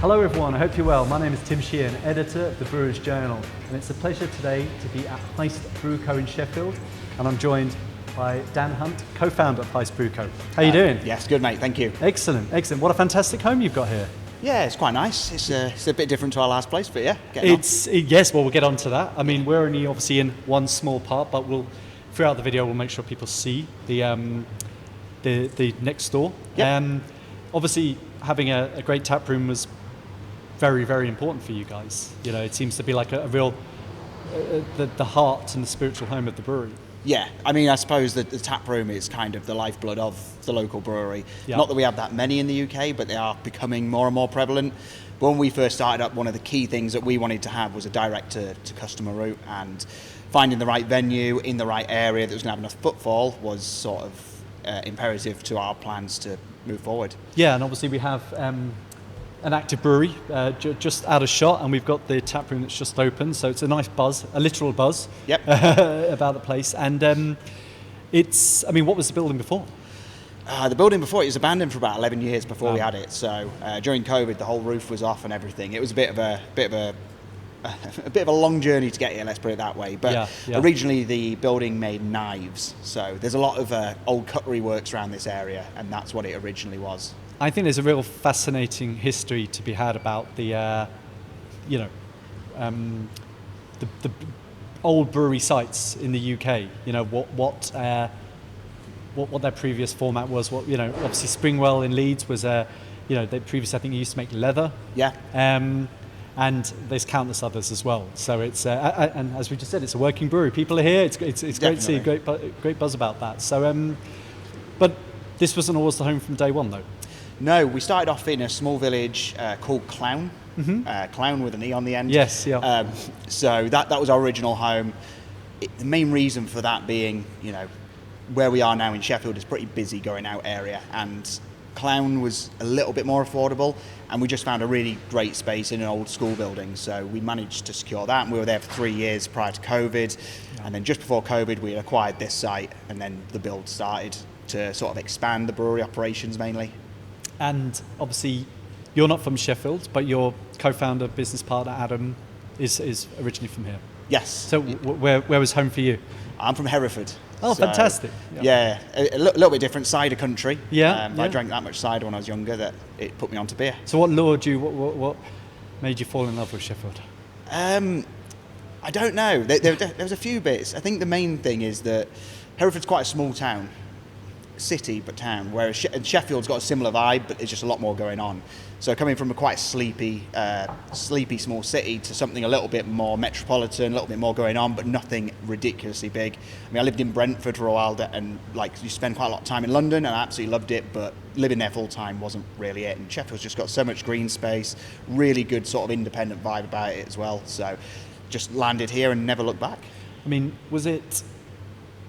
Hello everyone, I hope you're well. My name is Tim Sheehan, editor of the Brewers Journal, and it's a pleasure today to be at Heist Brew Co in Sheffield, and I'm joined by Dan Hunt, co-founder of Heist Brew Co. How you doing? Yes, good mate, thank you. Excellent, excellent. What a fantastic home you've got here. Yeah, it's quite nice. It's a bit different to our last place, but yeah, Yes, well we'll get on to that. I mean, we're only obviously in one small part, but throughout the video we'll make sure people see the next door. Yep. Obviously having a great tap room was very, very important for you guys. You know, it seems to be like a real, the heart and the spiritual home of the brewery. Yeah, I mean, I suppose that the tap room is kind of the lifeblood of the local brewery. Yeah. Not that we have that many in the UK, but they are becoming more and more prevalent. But when we first started up, one of the key things that we wanted to have was a direct to customer route, and finding the right venue in the right area that was going to have enough footfall was sort of imperative to our plans to move forward. Yeah, and obviously we have an active brewery just out of shot, and we've got the tap room that's just open, so it's a nice buzz, a literal buzz. Yep. About the place. And what was the building before? The building before, it was abandoned for about 11 years before we had it. So during COVID, the whole roof was off and everything. It was a bit of a long journey to get here, let's put it that way. But originally the building made knives, so there's a lot of old cutlery works around this area, and that's what it originally was. I think there's a real fascinating history to be had about the old brewery sites in the UK. You know what their previous format was. Obviously Springwell in Leeds was they previously, I think, used to make leather. Yeah. And there's countless others as well. So it's and as we just said, it's a working brewery. People are here. It's great to see a great buzz about that. So but this wasn't always the home from day one, though. No, we started off in a small village called Clowne. Mm-hmm. Clowne with an E on the end. Yes, yeah. So that was our original home. The main reason for that being, where we are now in Sheffield is pretty busy going out area, and Clowne was a little bit more affordable, and we just found a really great space in an old school building. So we managed to secure that, and we were there for 3 years prior to COVID. Yeah. And then just before COVID, we acquired this site, and then the build started to sort of expand the brewery operations mainly. And obviously, you're not from Sheffield, but your co-founder, business partner, Adam, is originally from here. Yes. So where was home for you? I'm from Hereford. Oh, so, fantastic. Yeah, a little bit different cider country. Yeah, I drank that much cider when I was younger that it put me onto beer. So what lured you, what made you fall in love with Sheffield? I don't know. There was a few bits. I think the main thing is that Hereford's quite a small town. City but town, whereas Sheffield's got a similar vibe, but there's just a lot more going on. So coming from a quite sleepy small city to something a little bit more metropolitan, a little bit more going on, but nothing ridiculously big. I mean, I lived in Brentford for a while, and you spend quite a lot of time in London, and I absolutely loved it, but living there full time wasn't really it. And Sheffield's just got so much green space, really good sort of independent vibe about it as well. So just landed here and never looked back. I mean, was it?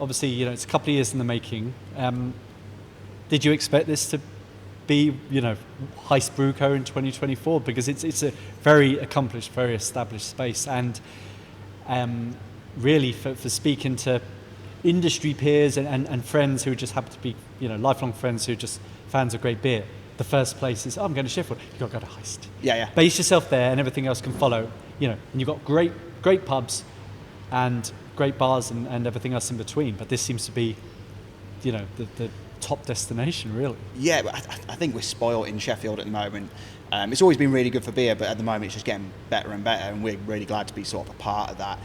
Obviously, it's a couple of years in the making. Did you expect this to be, Heist Brew Co in 2024? Because it's a very accomplished, very established space, and really for speaking to industry peers and friends who just happen to be, lifelong friends who are just fans of great beer, the first place is, I'm going to Sheffield. You've got to go to Heist. Yeah. Base yourself there, and everything else can follow. And you've got great pubs and great bars and everything else in between, but this seems to be, the top destination, really. Yeah, but I think we're spoiled in Sheffield at the moment. It's always been really good for beer, but at the moment it's just getting better and better, and we're really glad to be sort of a part of that.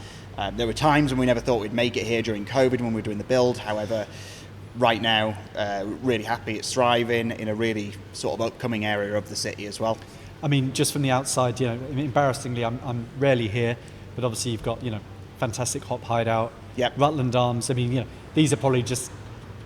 There were times when we never thought we'd make it here during COVID when we were doing the build. However, right now, really happy it's thriving in a really sort of upcoming area of the city as well. I mean, just from the outside, embarrassingly, I'm rarely here, but obviously you've got, fantastic hop hideout. Yep. Rutland Arms. I mean, these are probably just.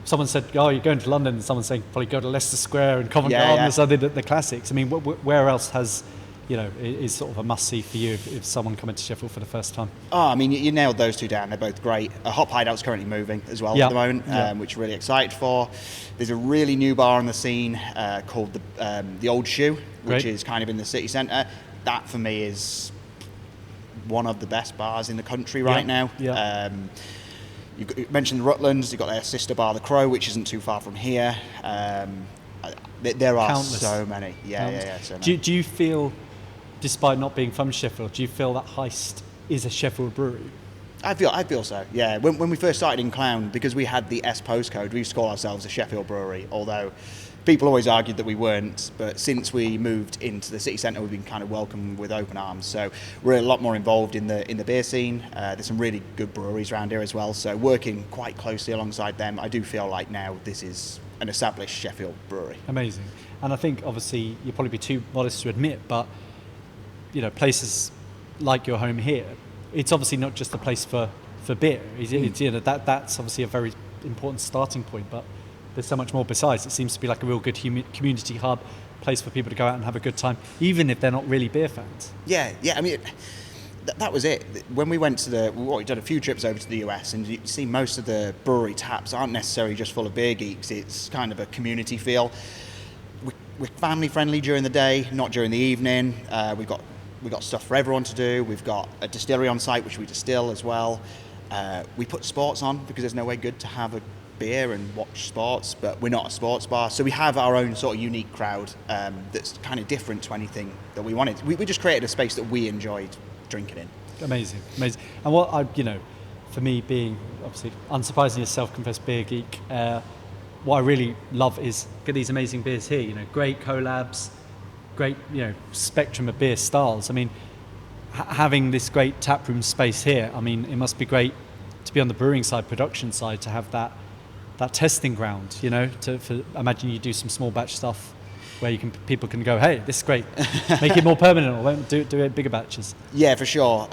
Someone said, "Oh, you're going to London," and someone's saying, "Probably go to Leicester Square and Covent Garden." Yeah. So the classics. I mean, where else has, is sort of a must-see for you if someone coming to Sheffield for the first time? Oh, I mean, you nailed those two down. They're both great. Hop Hideout's currently moving as well at the moment, which we're really excited for. There's a really new bar on the scene called the Old Shoe, which is kind of in the city centre. That for me is one of the best bars in the country right now. Yeah. You mentioned the Rutlands. You've got their sister bar, the Crow, which isn't too far from here. There are Countless. so many. So many. Do you feel despite not being from Sheffield, do you feel that Heist is a Sheffield brewery? I feel so. Yeah. When we first started in Clowne, because we had the S postcode, we used to call ourselves a Sheffield brewery. Although people always argued that we weren't. But since we moved into the city centre, we've been kind of welcomed with open arms. So we're a lot more involved in the beer scene. There's some really good breweries around here as well. So working quite closely alongside them, I do feel like now this is an established Sheffield brewery. Amazing. And I think obviously you'll probably be too modest to admit, but places like your home here, it's obviously not just a place for beer. It's that's obviously a very important starting point, but there's so much more besides. It seems to be like a real good community hub, place for people to go out and have a good time, even if they're not really beer fans. Yeah. I mean, that was it. When we went to we've done a few trips over to the US, and you see most of the brewery taps aren't necessarily just full of beer geeks. It's kind of a community feel. We're family friendly during the day, not during the evening. We've got stuff for everyone to do. We've got a distillery on site, which we distill as well. We put sports on because there's no way good to have a beer and watch sports, but we're not a sports bar, so we have our own sort of unique crowd that's kind of different to anything that we wanted. We just created a space that we enjoyed drinking in. Amazing. And what for me, being obviously unsurprisingly a self-confessed beer geek, what I really love is get these amazing beers here. Great collabs, great spectrum of beer styles. I mean, having this great taproom space here, I mean, it must be great to be on the brewing side, production side, to have that testing ground. Imagine you do some small batch stuff where people can go, hey, this is great, make it more permanent, or do it bigger batches. Yeah, for sure.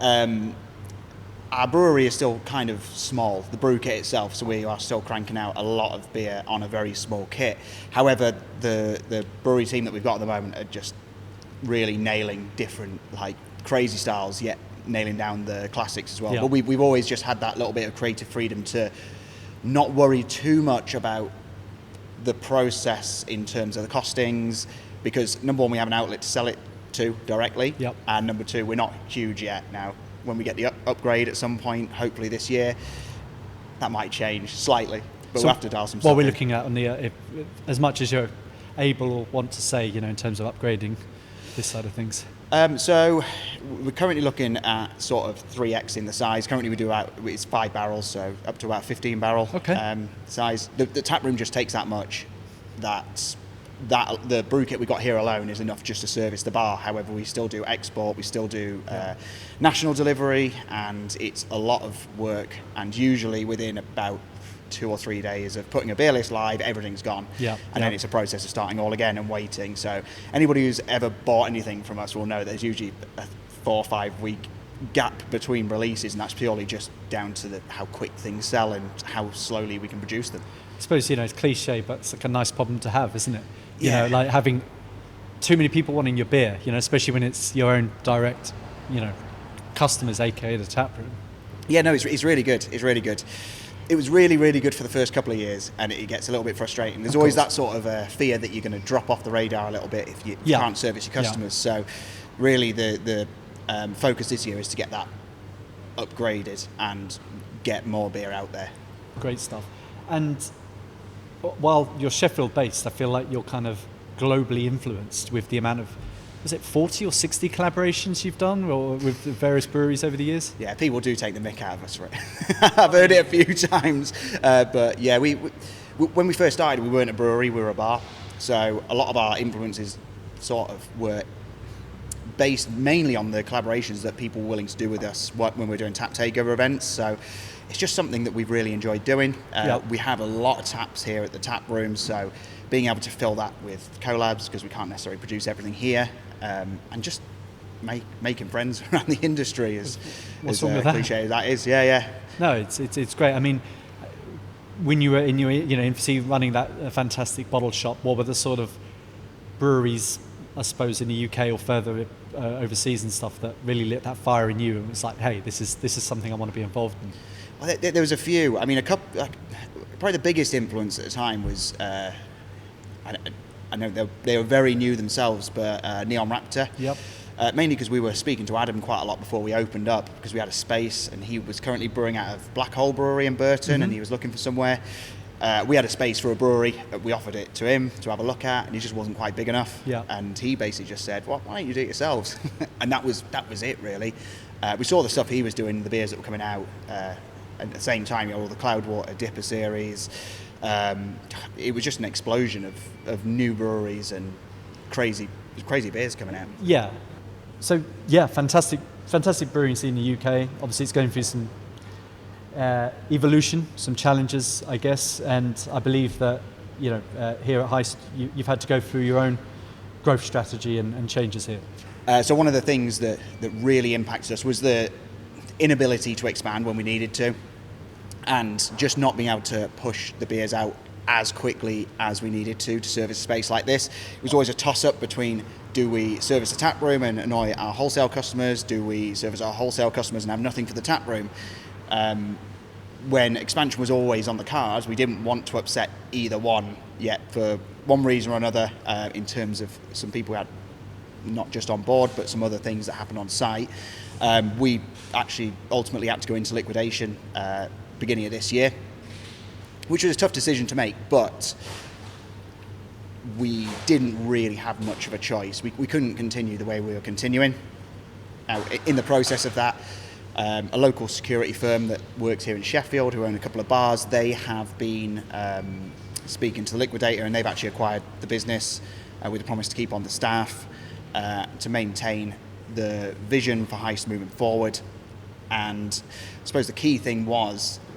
Our brewery is still kind of small, the brew kit itself, so we are still cranking out a lot of beer on a very small kit. However, the brewery team that we've got at the moment are just really nailing different, like, crazy styles, yet nailing down the classics as well. Yeah. But we've always just had that little bit of creative freedom to not worry too much about the process in terms of the costings, because number one, we have an outlet to sell it to directly. Yep. And number two, we're not huge yet. Now, when we get the upgrade at some point, hopefully this year, that might change slightly, but we'll have to dial some stuff. What we're looking at on the as much as you're able or want to say, in terms of upgrading this side of things. So we're currently looking at sort of 3x in the size. Currently we do it's 5 barrels, so up to about 15 barrel size. The tap room just takes that much. That the brew kit we got here alone is enough just to service the bar. However, we still do export, we still do national delivery, and it's a lot of work. And usually within about 2 or 3 days of putting a beer list live, everything's gone. And then it's a process of starting all again and waiting. So anybody who's ever bought anything from us will know there's usually a 4 or 5 week gap between releases, and that's purely just down to how quick things sell and how slowly we can produce them. I suppose, it's cliche, but it's like a nice problem to have, isn't it? Yeah. Having too many people wanting your beer, especially when it's your own direct, customers, aka the tap room. Yeah, no, it's really good. It's really good. It was really, really good for the first couple of years, and it gets a little bit frustrating. There's always that sort of fear that you're going to drop off the radar a little bit if you can't service your customers. So really the focus this year is to get that upgraded and get more beer out there. Great stuff. And while you're Sheffield based, I feel like you're kind of globally influenced with the amount of, was it 40 or 60 collaborations you've done or with the various breweries over the years? Yeah, people do take the mick out of us, right? I've heard it a few times. But yeah, we when we first started, we weren't a brewery, we were a bar. So a lot of our influences sort of were based mainly on the collaborations that people were willing to do with us when we're doing tap takeover events. So it's just something that we've really enjoyed doing. We have a lot of taps here at the tap room, so being able to fill that with collabs, because we can't necessarily produce everything here, and just making friends around the industry is cliche as that is. Yeah. No, it's great. I mean, when you were in your infancy running that fantastic bottle shop, what were the sort of breweries, I suppose, in the UK or further overseas and stuff that really lit that fire in you and was like, hey, this is something I want to be involved in? Well, there was a few. I mean, a couple. Probably the biggest influence at the time was, I know they were very new themselves, but Neon Raptor. Yep. Mainly because we were speaking to Adam quite a lot before we opened up, because we had a space, and he was currently brewing out of Black Hole Brewery in Burton, and he was looking for somewhere. We had a space for a brewery. We offered it to him to have a look at, and he just wasn't quite big enough. Yeah. And he basically just said, "Well, why don't you do it yourselves?" And that was it, really. We saw the stuff he was doing, the beers that were coming out, and at the same time, all the Cloudwater Dipper series. It was just an explosion of new breweries and crazy beers coming out. Yeah. So yeah, fantastic brewing scene in the UK. Obviously, it's going through some evolution, some challenges, I guess, and I believe that here at Heist, you've had to go through your own growth strategy and changes here. So one of the things that really impacted us was the inability to expand when we needed to, and just not being able to push the beers out as quickly as we needed to service a space like this. It was always a toss-up between, do we service the tap room and annoy our wholesale customers? Do we service our wholesale customers and have nothing for the tap room? When expansion was always on the cards, we didn't want to upset either one yet, for one reason or another, in terms of some people who had not just on board, but some other things that happened on site. We actually ultimately had to go into liquidation beginning of this year, which was a tough decision to make, but we didn't really have much of a choice. We couldn't continue the way we were continuing. Now, in the process of that, a local security firm that works here in Sheffield, who own a couple of bars, they have been speaking to the liquidator, and they've actually acquired the business with a promise to keep on the staff, to maintain the vision for Heist moving forward. And I suppose the key thing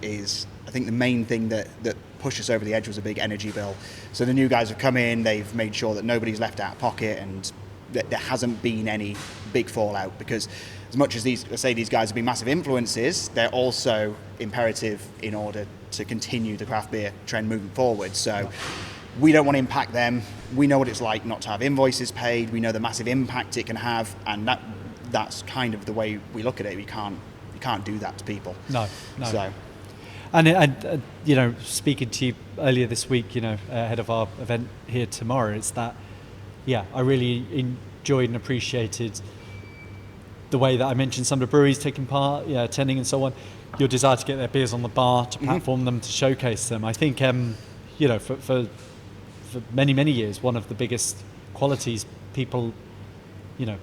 is I think the main thing that pushed us over the edge was a big energy bill. So the new guys have come in, they've made sure that nobody's left out of pocket, and that there hasn't been any big fallout, because as much as these guys have been massive influences, they're also imperative in order to continue the craft beer trend moving forward. So we don't want to impact them. We know what it's like not to have invoices paid. We know the massive impact it can have, and that's kind of the way we look at it. You can't do that to people. No. So. And speaking to you earlier this week, ahead of our event here tomorrow, it's that, I really enjoyed and appreciated the way that I mentioned some of the breweries taking part, attending and so on. Your desire to get their beers on the bar, to platform them, to showcase them. I think, for many, many years, one of the biggest qualities people,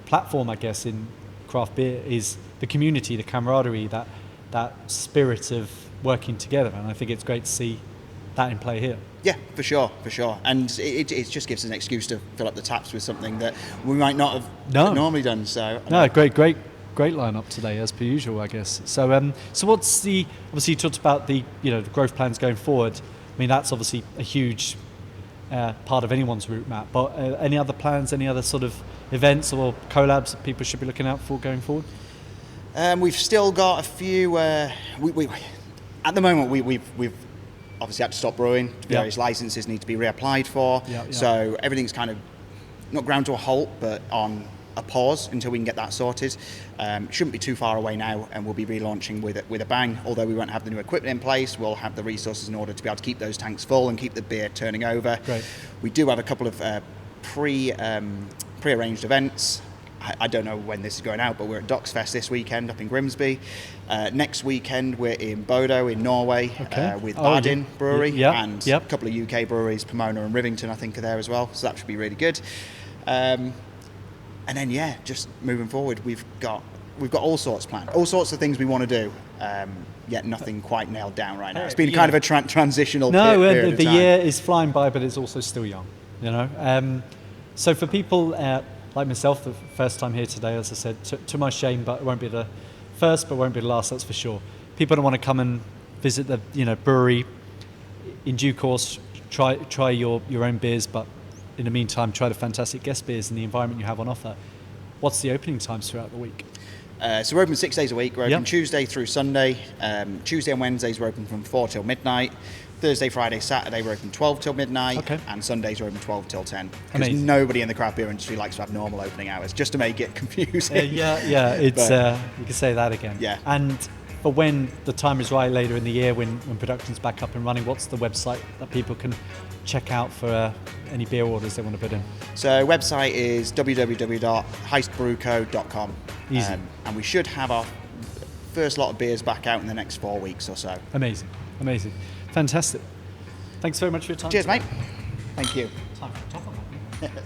platform, I guess, in craft beer is the community, the camaraderie, that spirit of working together. And I think it's great to see that in play here. Yeah, for sure. And it just gives us an excuse to fill up the taps with something that we might not have normally done. So great lineup today, as per usual, I guess. So what's obviously you talked about the the growth plans going forward. I mean, that's obviously a huge part of anyone's route map. But any other plans, any other sort of events or collabs that people should be looking out for going forward? We've still got a few. We at the moment we've obviously had to stop brewing. Various licenses need to be reapplied for. So everything's kind of not ground to a halt, but on a pause until we can get that sorted. Shouldn't be too far away now, and we'll be relaunching with a bang. Although we won't have the new equipment in place, we'll have the resources in order to be able to keep those tanks full and keep the beer turning over. Great. We do have a couple of pre-arranged events. I don't know when this is going out, but we're at Docksfest this weekend up in Grimsby. Next weekend we're in Bodo in Norway with Bardin Brewery, and a couple of UK breweries, Pomona and Rivington, I think, are there as well. So that should be really good. And then just moving forward, we've got all sorts planned, all sorts of things we want to do. Yet nothing quite nailed down right now. It's been kind of a transitional period of time. The year is flying by, but it's also still young. So for people like myself, the first time here today, as I said, to my shame, but it won't be the first, but won't be the last, that's for sure. People don't want to come and visit the brewery. In due course, try your own beers, but in the meantime, try the fantastic guest beers and the environment you have on offer. What's the opening times throughout the week? So we're open 6 days a week. We're open Tuesday through Sunday. Tuesday and Wednesdays we're open from 4 till midnight. Thursday, Friday, Saturday we're open 12 till midnight, and Sundays we're open 12 till 10. Because nobody in the craft beer industry likes to have normal opening hours, just to make it confusing. It's you can say that again. Yeah. And for when the time is right later in the year, when production's back up and running, what's the website that people can check out for any beer orders they want to put in? So website is www.heistbrewco.com. Easy. And we should have our first lot of beers back out in the next 4 weeks or so. Amazing. Fantastic. Thanks very much for your time. Cheers, mate. Thank you. Time for a top-up.